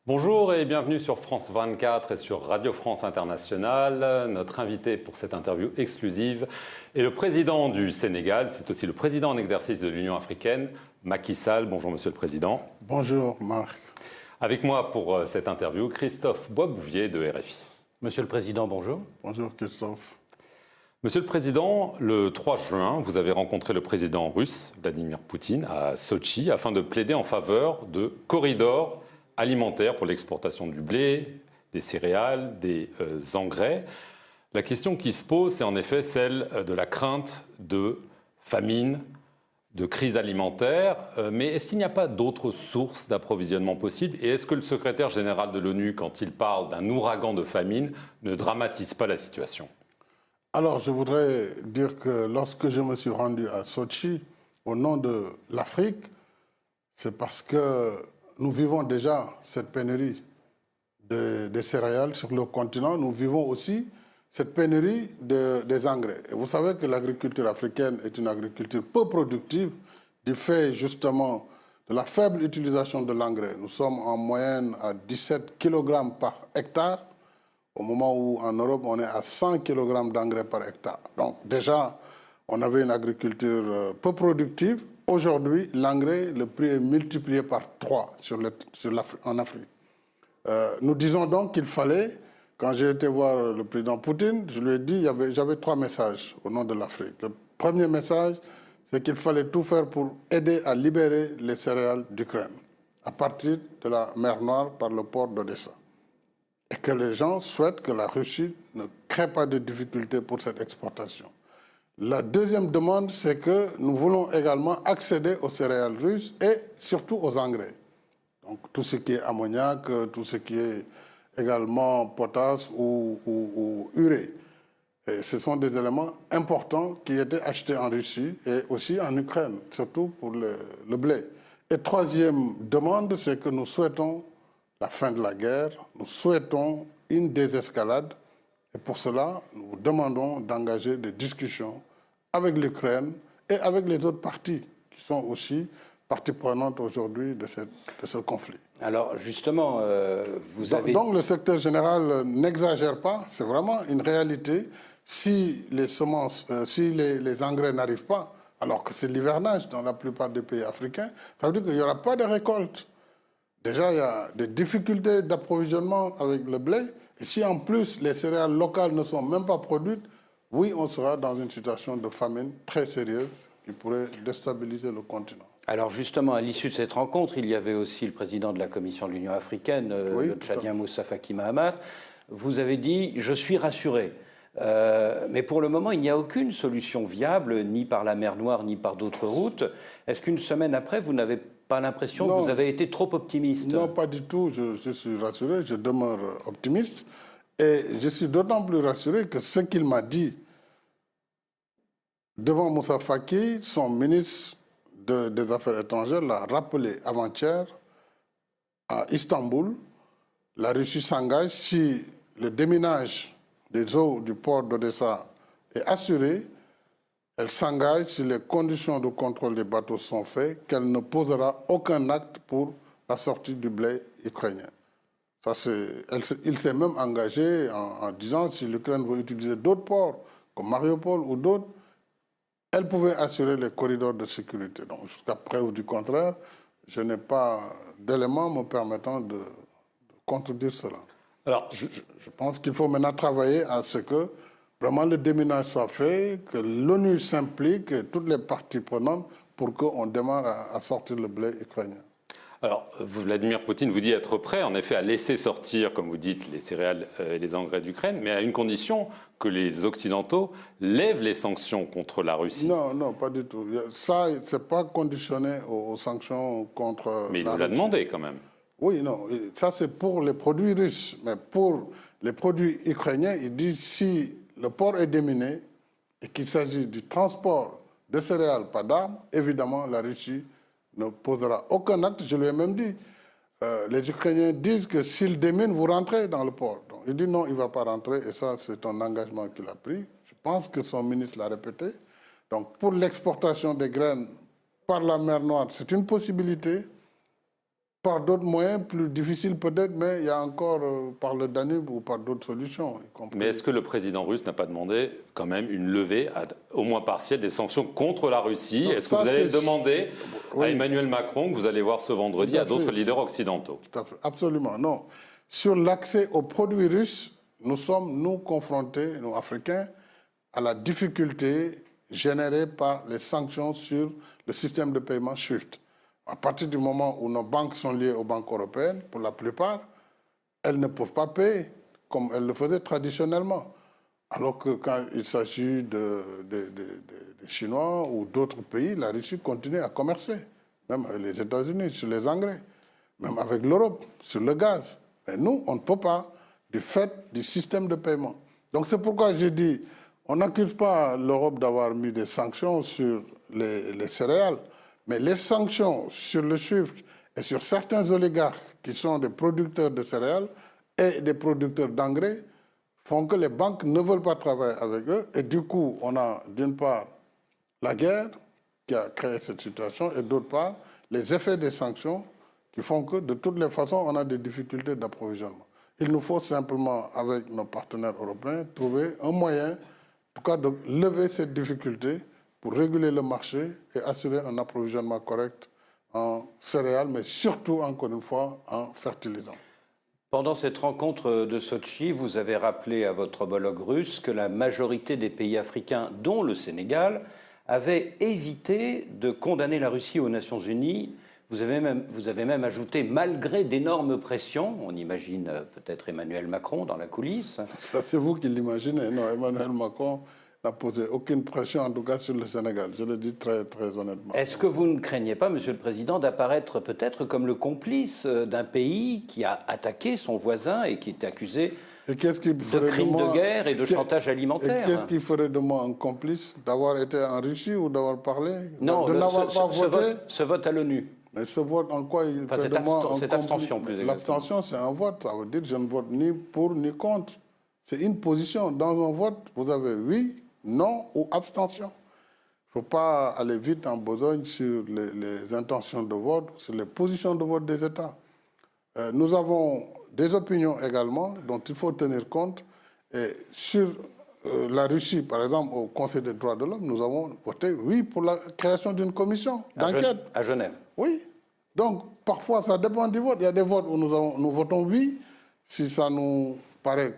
Bonjour et bienvenue sur France 24 et sur Radio France Internationale. Notre invité pour cette interview exclusive est le président du Sénégal. C'est aussi le président en exercice de l'Union africaine, Macky Sall. Bonjour Monsieur le Président. Bonjour Marc. Avec moi pour cette interview, Christophe Boisbouvier de RFI. Monsieur le Président, bonjour. Bonjour Christophe. Monsieur le Président, le 3 juin, vous avez rencontré le président russe, Vladimir Poutine, à Sotchi, afin de plaider en faveur de corridors alimentaires pour l'exportation du blé, des céréales, des engrais. La question qui se pose, c'est en effet celle de la crainte de famine, de crise alimentaire. Mais est-ce qu'il n'y a pas d'autres sources d'approvisionnement possibles? Et est-ce que le secrétaire général de l'ONU, quand il parle d'un ouragan de famine, ne dramatise pas la situation? Alors, je voudrais dire que lorsque je me suis rendu à Sotchi, au nom de l'Afrique, c'est parce que nous vivons déjà cette pénurie des céréales sur le continent. Nous vivons aussi cette pénurie des engrais. Et vous savez que l'agriculture africaine est une agriculture peu productive du fait justement de la faible utilisation de l'engrais. Nous sommes en moyenne à 17 kg par hectare, au moment où en Europe on est à 100 kg d'engrais par hectare. Donc déjà, on avait une agriculture peu productive. Aujourd'hui, l'engrais, le prix est multiplié par 3 en Afrique. Nous disons donc qu'il fallait, quand j'ai été voir le président Poutine, je lui ai dit, j'avais 3 messages au nom de l'Afrique. Le premier message, c'est qu'il fallait tout faire pour aider à libérer les céréales d'Ukraine, à partir de la mer Noire par le port d'Odessa. Et que les gens souhaitent que la Russie ne crée pas de difficultés pour cette exportation. La deuxième demande, c'est que nous voulons également accéder aux céréales russes et surtout aux engrais. Donc tout ce qui est ammoniac, tout ce qui est également potasse ou urée. Et ce sont des éléments importants qui étaient achetés en Russie et aussi en Ukraine, surtout pour le blé. Et troisième demande, c'est que nous souhaitons la fin de la guerre, nous souhaitons une désescalade. Et pour cela, nous demandons d'engager des discussions avec l'Ukraine et avec les autres parties qui sont aussi parties prenantes aujourd'hui de ce conflit. Alors justement, vous avez... Donc le secrétaire général n'exagère pas, c'est vraiment une réalité. Si les semences, si les engrais n'arrivent pas, alors que c'est l'hivernage dans la plupart des pays africains, ça veut dire qu'il n'y aura pas de récolte. Déjà, il y a des difficultés d'approvisionnement avec le blé. Et si en plus les céréales locales ne sont même pas produites, oui, on sera dans une situation de famine très sérieuse qui pourrait déstabiliser le continent. Alors justement, à l'issue de cette rencontre, il y avait aussi le président de la Commission de l'Union africaine, le Tchadien Moussa Faki Mahamat. Vous avez dit « je suis rassuré ». Mais pour le moment, il n'y a aucune solution viable, ni par la mer Noire, ni par d'autres routes. Est-ce qu'une semaine après, vous n'avez pas l'impression que vous avez été trop optimiste? Non, pas du tout. Je suis rassuré, je demeure optimiste. Et je suis d'autant plus rassuré que ce qu'il m'a dit devant Moussa Faki, son ministre des Affaires étrangères, l'a rappelé avant-hier à Istanbul. La Russie s'engage si le déminage des eaux du port d'Odessa est assuré, elle s'engage si les conditions de contrôle des bateaux sont faites, qu'elle ne posera aucun acte pour la sortie du blé ukrainien. Il s'est même engagé en disant si l'Ukraine veut utiliser d'autres ports, comme Mariupol ou d'autres, elle pouvait assurer les corridors de sécurité. Donc, jusqu'à preuve du contraire, je n'ai pas d'éléments me permettant de contredire cela. Alors, je pense qu'il faut maintenant travailler à ce que vraiment le déminage soit fait, que l'ONU s'implique, et toutes les parties prenantes, pour qu'on démarre à sortir le blé ukrainien. Alors, Vladimir Poutine vous dit être prêt, en effet, à laisser sortir, comme vous dites, les céréales et les engrais d'Ukraine, mais à une condition, que les Occidentaux lèvent les sanctions contre la Russie. Non, non, pas du tout. Ça, ce n'est pas conditionné aux sanctions contre la Russie. Mais il vous l'a demandé quand même. Oui, non, ça c'est pour les produits russes. Mais pour les produits ukrainiens, il dit si le port est déminé et qu'il s'agit du transport de céréales, pas d'armes, évidemment, la Russie ne posera aucun acte. Je lui ai même dit, les Ukrainiens disent que s'ils déminent, vous rentrez dans le port. Donc, il dit non, il ne va pas rentrer, et ça, c'est un engagement qu'il a pris. Je pense que son ministre l'a répété. Donc, pour l'exportation des graines par la mer Noire, c'est une possibilité. par d'autres moyens, plus difficiles peut-être, mais il y a encore par le Danube ou par d'autres solutions. Mais est-ce que le président russe n'a pas demandé quand même une levée, au moins partielle, des sanctions contre la Russie? Est-ce que vous allez demander à Emmanuel Macron, que vous allez voir ce vendredi, à d'autres leaders occidentaux? Tout à fait. Absolument, non. Sur l'accès aux produits russes, nous sommes, nous, confrontés, nous, Africains, à la difficulté générée par les sanctions sur le système de paiement SWIFT. À partir du moment où nos banques sont liées aux banques européennes, pour la plupart, elles ne peuvent pas payer comme elles le faisaient traditionnellement. Alors que quand il s'agit de Chinois ou d'autres pays, la Russie continue à commercer, même avec les États-Unis sur les engrais, même avec l'Europe sur le gaz. Mais nous, on ne peut pas du fait du système de paiement. Donc c'est pourquoi je dis, on n'accuse pas l'Europe d'avoir mis des sanctions sur les céréales, mais les sanctions sur le SWIFT et sur certains oligarques qui sont des producteurs de céréales et des producteurs d'engrais font que les banques ne veulent pas travailler avec eux. Et du coup, on a d'une part la guerre qui a créé cette situation et d'autre part les effets des sanctions qui font que de toutes les façons, on a des difficultés d'approvisionnement. Il nous faut simplement, avec nos partenaires européens, trouver un moyen, en tout cas, de lever cette difficulté pour réguler le marché et assurer un approvisionnement correct en céréales, mais surtout, encore une fois, en fertilisants. Pendant cette rencontre de Sotchi, vous avez rappelé à votre homologue russe que la majorité des pays africains, dont le Sénégal, avaient évité de condamner la Russie aux Nations Unies. Vous avez même ajouté, malgré d'énormes pressions, on imagine peut-être Emmanuel Macron dans la coulisse. Ça, c'est vous qui l'imaginez. Non, Emmanuel Macron n'a posé aucune pression, en tout cas sur le Sénégal. Je le dis très, très honnêtement. Est-ce que vous ne craignez pas, Monsieur le Président, d'apparaître peut-être comme le complice d'un pays qui a attaqué son voisin et qui est accusé de crimes de guerre et de chantage alimentaire? Et qu'est-ce qui ferait de moi un complice? D'avoir été en Russie ou d'avoir parlé? Non, de n'avoir pas voté? Ce vote à l'ONU. Mais ce vote, en quoi il fait de moi un complice? Cette abstention, plus exactement. L'abstention, c'est un vote. Ça veut dire que je ne vote ni pour ni contre. C'est une position. Dans un vote, vous avez oui, non ou abstention. Il ne faut pas aller vite en besogne sur les intentions de vote, sur les positions de vote des États. Nous avons des opinions également dont il faut tenir compte. Et sur la Russie, par exemple, au Conseil des droits de l'homme, nous avons voté oui pour la création d'une commission d'enquête. À Genève. Oui. Donc, parfois, ça dépend du vote. Il y a des votes où nous votons oui, si ça nous paraît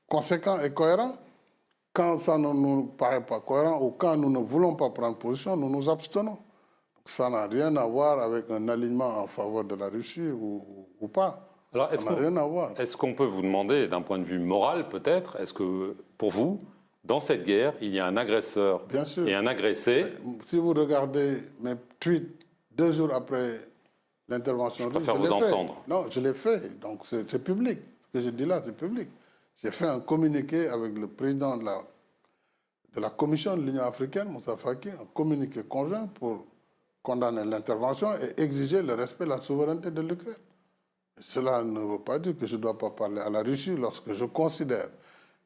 conséquent et cohérent. Quand ça ne nous paraît pas cohérent ou quand nous ne voulons pas prendre position, nous nous abstenons. Donc, ça n'a rien à voir avec un alignement en faveur de la Russie ou pas. Alors, ça n'a rien à voir. Est-ce qu'on peut vous demander, d'un point de vue moral peut-être, est-ce que pour vous, dans cette guerre, il y a un agresseur et un agressé? Si vous regardez mes tweets 2 jours après l'intervention russe, je préfère vous entendre. Non, je l'ai fait, donc c'est public. Ce que je dis là, c'est public. J'ai fait un communiqué avec le président de la Commission de l'Union africaine, Moussa Faki, un communiqué conjoint pour condamner l'intervention et exiger le respect de la souveraineté de l'Ukraine. Cela ne veut pas dire que je ne dois pas parler à la Russie lorsque je considère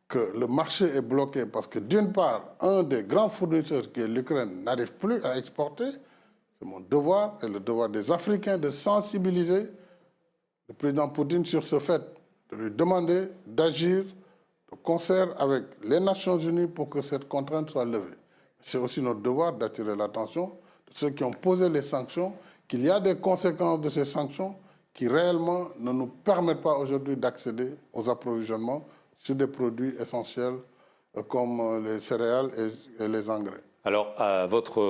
que le marché est bloqué parce que, d'une part, un des grands fournisseurs qui est l'Ukraine n'arrive plus à exporter. C'est mon devoir et le devoir des Africains de sensibiliser le président Poutine sur ce fait, de lui demander d'agir de concert avec les Nations Unies pour que cette contrainte soit levée. C'est aussi notre devoir d'attirer l'attention de ceux qui ont posé les sanctions, qu'il y a des conséquences de ces sanctions qui réellement ne nous permettent pas aujourd'hui d'accéder aux approvisionnements sur des produits essentiels comme les céréales et les engrais. Alors, à votre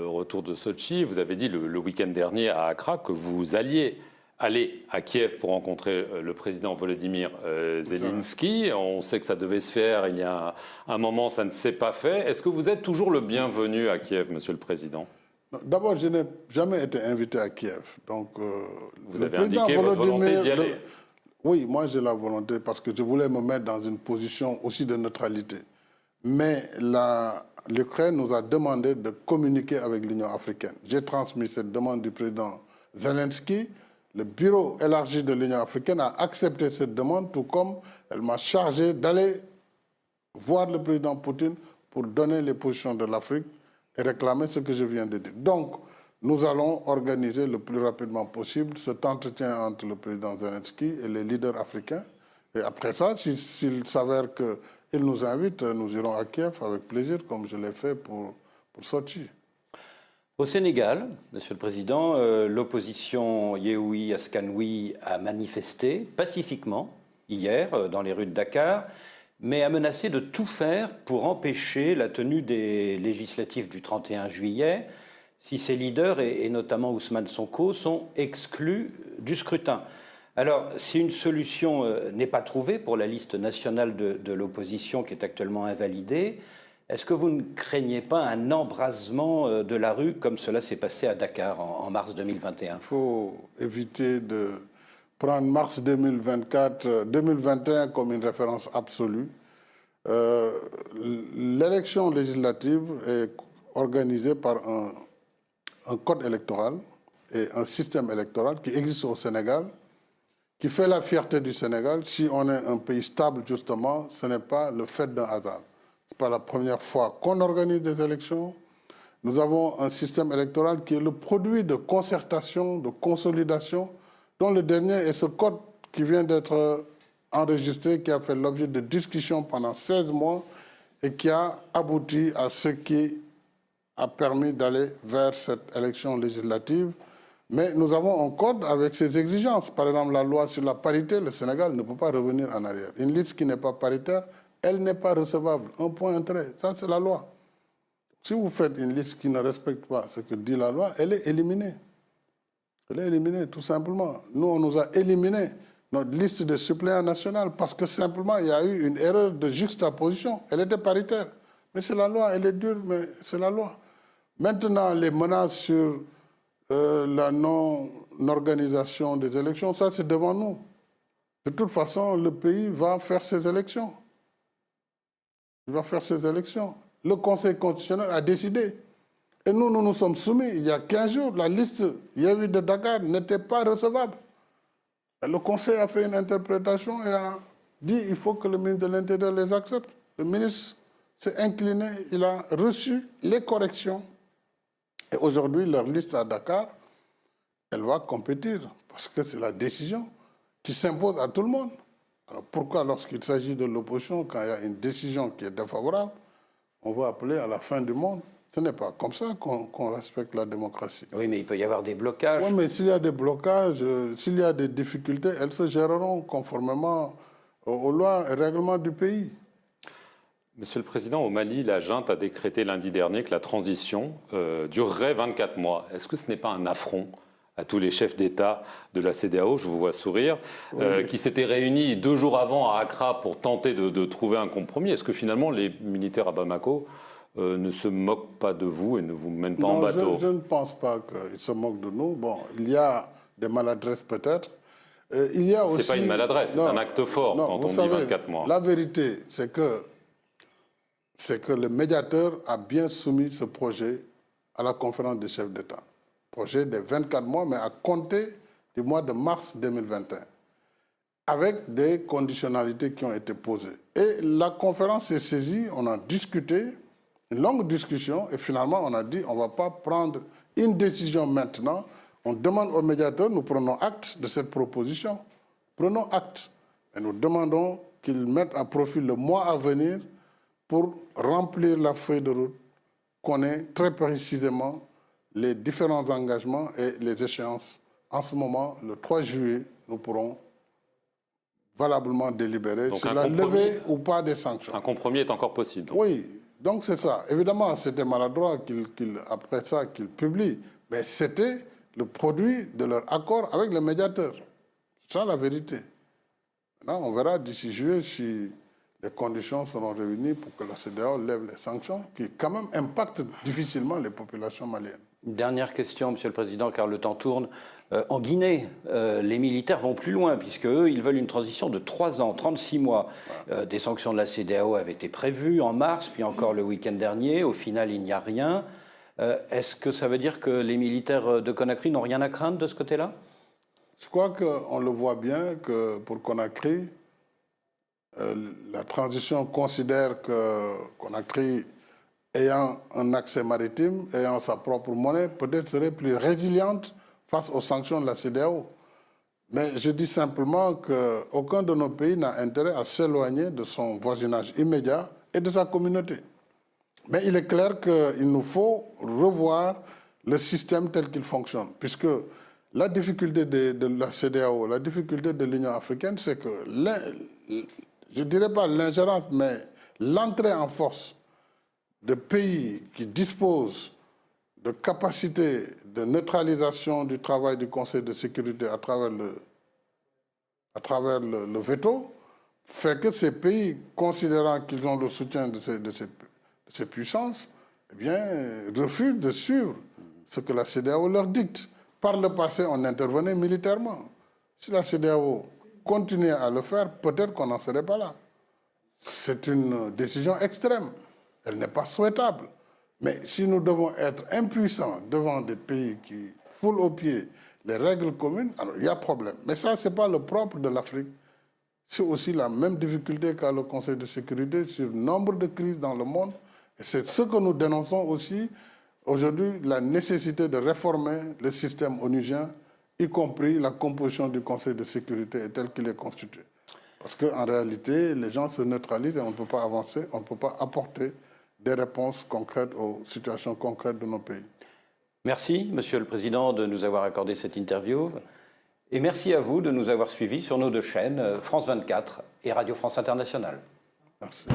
retour de Sotchi, vous avez dit le week-end dernier à Accra que vous alliez aller à Kiev pour rencontrer le président Volodymyr Zelensky. On sait que ça devait se faire il y a un moment, ça ne s'est pas fait. Est-ce que vous êtes toujours le bienvenu à Kiev, Monsieur le Président? D'abord, je n'ai jamais été invité à Kiev. Donc, vous avez indiqué votre volonté d'y aller. Oui, moi j'ai la volonté parce que je voulais me mettre dans une position aussi de neutralité. Mais l'Ukraine nous a demandé de communiquer avec l'Union africaine. J'ai transmis cette demande du président Zelensky. Le bureau élargi de l'Union africaine a accepté cette demande, tout comme elle m'a chargé d'aller voir le président Poutine pour donner les positions de l'Afrique et réclamer ce que je viens de dire. Donc, nous allons organiser le plus rapidement possible cet entretien entre le président Zelensky et les leaders africains. Et après ça, s'il s'avère qu'il nous invite, nous irons à Kiev avec plaisir, comme je l'ai fait pour Sochi. Au Sénégal, Monsieur le Président, l'opposition Yewwi Askanoui a manifesté pacifiquement hier dans les rues de Dakar, mais a menacé de tout faire pour empêcher la tenue des législatives du 31 juillet si ses leaders, et notamment Ousmane Sonko, sont exclus du scrutin. Alors, si une solution n'est pas trouvée pour la liste nationale de l'opposition qui est actuellement invalidée, est-ce que vous ne craignez pas un embrasement de la rue comme cela s'est passé à Dakar en mars 2021? Il faut éviter de prendre mars 2021 comme une référence absolue. L'élection législative est organisée par un code électoral et un système électoral qui existe au Sénégal, qui fait la fierté du Sénégal. Si on est un pays stable, justement, ce n'est pas le fait d'un hasard. Ce n'est pas la première fois qu'on organise des élections. Nous avons un système électoral qui est le produit de concertation, de consolidation, dont le dernier est ce code qui vient d'être enregistré, qui a fait l'objet de discussions pendant 16 mois et qui a abouti à ce qui a permis d'aller vers cette élection législative. Mais nous avons un code avec ses exigences. Par exemple, la loi sur la parité, le Sénégal ne peut pas revenir en arrière. Une liste qui n'est pas paritaire, elle n'est pas recevable. Un point, un trait. Ça, c'est la loi. Si vous faites une liste qui ne respecte pas ce que dit la loi, elle est éliminée. Elle est éliminée, tout simplement. Nous, on nous a éliminé notre liste de suppléants nationaux parce que simplement, il y a eu une erreur de juxtaposition. Elle était paritaire. Mais c'est la loi, elle est dure, mais c'est la loi. Maintenant, les menaces sur la non-organisation des élections, ça c'est devant nous. De toute façon, le pays va faire ses élections. Il va faire ses élections. Le Conseil constitutionnel a décidé. Et nous nous sommes soumis. Il y a 15 jours, la liste Yewwi de Dakar n'était pas recevable. Et le Conseil a fait une interprétation et a dit qu'il faut que le ministre de l'Intérieur les accepte. Le ministre s'est incliné, il a reçu les corrections. Et aujourd'hui, leur liste à Dakar, elle va compétir parce que c'est la décision qui s'impose à tout le monde. Alors pourquoi, lorsqu'il s'agit de l'opposition, quand il y a une décision qui est défavorable, on va appeler à la fin du monde? Ce n'est pas comme ça qu'on respecte la démocratie. Oui, mais il peut y avoir des blocages. Oui, mais s'il y a des blocages, s'il y a des difficultés, elles se géreront conformément aux lois et règlements du pays. Monsieur le Président, au Mali, la junte a décrété lundi dernier que la transition durerait 24 mois. Est-ce que ce n'est pas un affront à tous les chefs d'État de la CEDEAO, je vous vois sourire, oui, qui s'étaient réunis 2 jours avant à Accra pour tenter de trouver un compromis? Est-ce que finalement les militaires à Bamako ne se moquent pas de vous et ne vous mènent pas en bateau? Je ne pense pas qu'ils se moquent de nous. Bon, il y a des maladresses peut-être. Il y a aussi... C'est pas une maladresse, c'est un acte fort quand on dit 24 mois. La vérité, c'est que le médiateur a bien soumis ce projet à la conférence des chefs d'État. Projet des 24 mois, mais à compter du mois de mars 2021, avec des conditionnalités qui ont été posées. Et la conférence s'est saisie, on a discuté, une longue discussion, et finalement on a dit on ne va pas prendre une décision maintenant, on demande au médiateur, nous prenons acte de cette proposition, prenons acte, et nous demandons qu'il mette à profit le mois à venir pour remplir la feuille de route, qu'on ait très précisément les différents engagements et les échéances. En ce moment, le 3 juillet, nous pourrons valablement délibérer sur la levée ou pas des sanctions. Un compromis est encore possible. Donc. Oui, donc c'est ça. Évidemment, c'était maladroit après ça qu'ils publient, mais c'était le produit de leur accord avec le médiateur. C'est ça la vérité. Maintenant, on verra d'ici juillet si les conditions seront réunies pour que la CEDEAO lève les sanctions qui, quand même, impactent difficilement les populations maliennes. Dernière question, Monsieur le Président, car le temps tourne. En Guinée, les militaires vont plus loin, puisqu'eux, ils veulent une transition de 3 ans, 36 mois. Des sanctions de la CEDEAO avaient été prévues en mars, puis encore le week-end dernier. Au final, il n'y a rien. Est-ce que ça veut dire que les militaires de Conakry n'ont rien à craindre de ce côté-là? Je crois qu'on le voit bien que pour Conakry, la transition considère que Conakry ayant un accès maritime, ayant sa propre monnaie, peut-être serait plus résiliente face aux sanctions de la CEDEAO. Mais je dis simplement qu'aucun de nos pays n'a intérêt à s'éloigner de son voisinage immédiat et de sa communauté. Mais il est clair qu'il nous faut revoir le système tel qu'il fonctionne, puisque la difficulté de la CEDEAO, la difficulté de l'Union africaine, c'est que, je ne dirais pas l'ingérence, mais l'entrée en force de pays qui disposent de capacités de neutralisation du travail du Conseil de sécurité à travers le veto, fait que ces pays, considérant qu'ils ont le soutien de ces puissances, eh bien, refusent de suivre ce que la CEDEAO leur dicte. Par le passé, on intervenait militairement. Si la CEDEAO continuait à le faire, peut-être qu'on n'en serait pas là. C'est une décision extrême. Elle n'est pas souhaitable. Mais si nous devons être impuissants devant des pays qui foulent aux pieds les règles communes, alors il y a problème. Mais ça, ce n'est pas le propre de l'Afrique. C'est aussi la même difficulté qu'a le Conseil de sécurité sur nombre de crises dans le monde. Et c'est ce que nous dénonçons aussi aujourd'hui, la nécessité de réformer le système onusien, y compris la composition du Conseil de sécurité tel qu'il est constitué. Parce qu'en réalité, les gens se neutralisent et on ne peut pas avancer, on ne peut pas apporter des réponses concrètes aux situations concrètes de nos pays. Merci, Monsieur le Président, de nous avoir accordé cette interview. Et merci à vous de nous avoir suivis sur nos deux chaînes, France 24 et Radio France Internationale. Merci.